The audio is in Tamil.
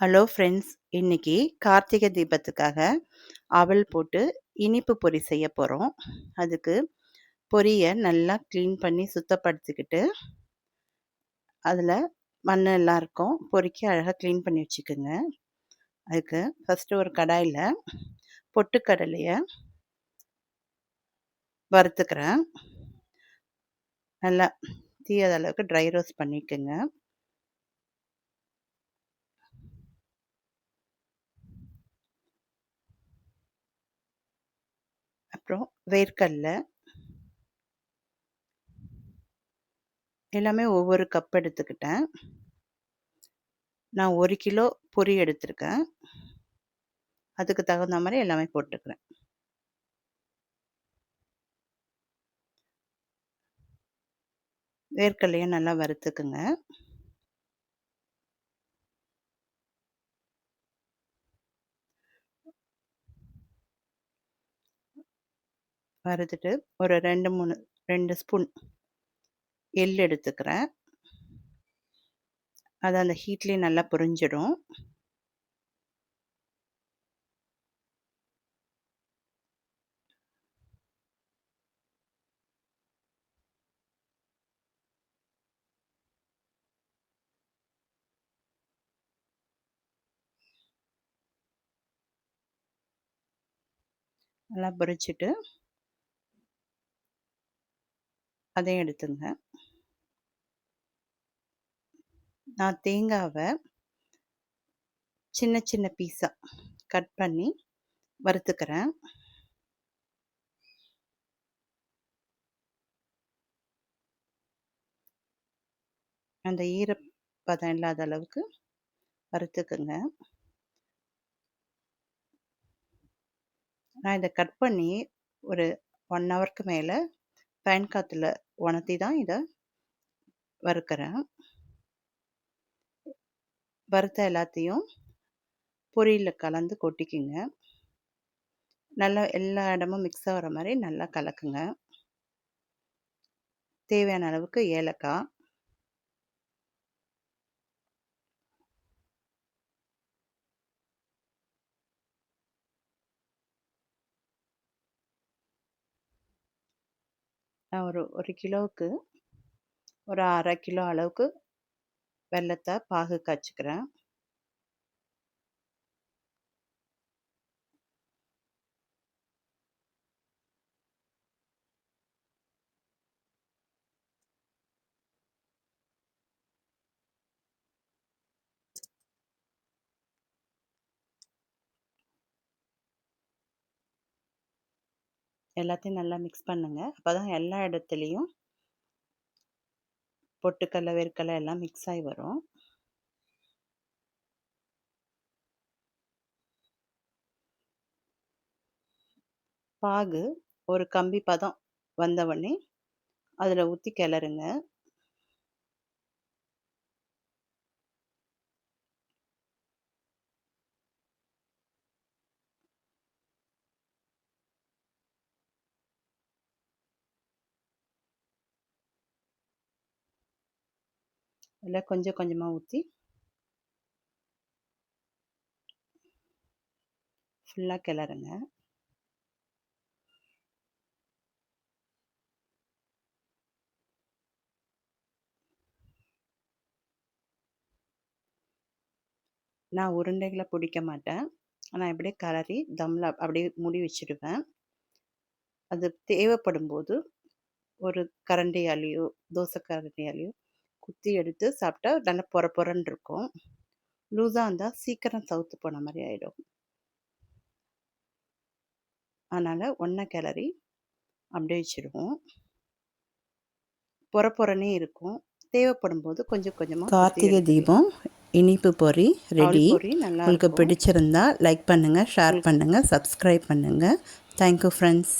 ஹலோ ஃப்ரெண்ட்ஸ், இன்னைக்கு கார்த்திகை தீபத்துக்காக அவல் போட்டு இனிப்பு பொரி செய்ய போகிறோம். அதுக்கு பொரியை நல்லா க்ளீன் பண்ணி சுத்தப்படுத்திக்கிட்டு அதில் மண்ணெல்லாம் இருக்கும், பொரிக்கு அழகாக க்ளீன் பண்ணி வச்சுக்கோங்க. அதுக்கு ஃபஸ்ட்டு ஒரு கடாயில் பொட்டுக்கடலையை வறுத்துக்கிறேன். நல்லா தீயாத அளவுக்கு ட்ரை ரோஸ்ட் பண்ணிக்கோங்க. அப்புறம் வேர்க்கடலை எல்லாமே ஒவ்வொரு கப் எடுத்துக்கிட்டேன். நான் 1 கிலோ பொரி எடுத்திருக்கேன். அதுக்கு தகுந்த மாதிரி எல்லாமே போட்டுக்கிறேன். வேர்க்கடலையை நல்லா வறுத்துக்குங்க. வறுத்துட்டு ஒரு 2 ஸ்பூன் எள் எடுத்துக்கிறேன். அது அந்த ஹீட்லேயே நல்லா பொரிஞ்சிடும். நல்லா பொரிச்சிட்டு அதையும் எடுத்துங்க. நான் தேங்காவை சின்ன சின்ன பீஸாக கட் பண்ணி வறுத்துக்கிறேன். அந்த ஈரப்பதம் இல்லாத அளவுக்கு வறுத்துக்குங்க. நான் இதை கட் பண்ணி ஒரு 1 ஹவருக்கு மேலே ஃபேன் காற்றுல உணர்த்தி தான் இதை வறுக்கிறேன். வறுத்த எல்லாத்தையும் பொரியில் கலந்து கொட்டிக்குங்க. நல்லா எல்லா இடமும் மிக்ஸ் ஆகிற மாதிரி நல்லா கலக்குங்க. தேவையான அளவுக்கு ஏலக்காய், நான் ஒரு கிலோவுக்கு ஒரு 1/2 கிலோ அளவுக்கு வெல்லத்தை பாகு காய்ச்சிக்கிறேன். எல்லாத்தையும் நல்லா மிக்ஸ் பண்ணுங்க. அப்போ தான் எல்லா இடத்துலையும் பொட்டுக்கடலை வேர்க்கடலை எல்லாம் மிக்ஸ் ஆகி வரும். பாகு ஒரு கம்பி பதம் வந்தவுடனே அதில் ஊற்றி கிளறுங்க. அதில் கொஞ்சம் கொஞ்சமாக ஊற்றி ஃபுல்லாக கிளறுங்க. நான் உருண்டைகளை பிடிக்க மாட்டேன். ஆனால் இப்படியே கிளறி தம்மில் அப்படியே மூடி வச்சுடுவேன். அது தேவைப்படும் போது ஒரு கரண்டியாலேயோ தோசை கரண்டியாலேயோ குத்தி எடுத்து சாப்பிட்டா நல்லா பொறன்னு இருக்கும். லூஸாக இருந்தால் சீக்கிரம் சவுத்து போன மாதிரி ஆகிடும். அதனால் ஒன்றா கிளறி அப்படியே வச்சுடுவோம். பொறனே இருக்கும். தேவைப்படும் போது கொஞ்சம் கொஞ்சமாக கார்த்திகை தீபம் இனிப்பு பொரி ரெடி. உங்களுக்கு பிடிச்சிருந்தா லைக் பண்ணுங்கள், ஷேர் பண்ணுங்கள், சப்ஸ்கிரைப் பண்ணுங்கள். Thank you friends.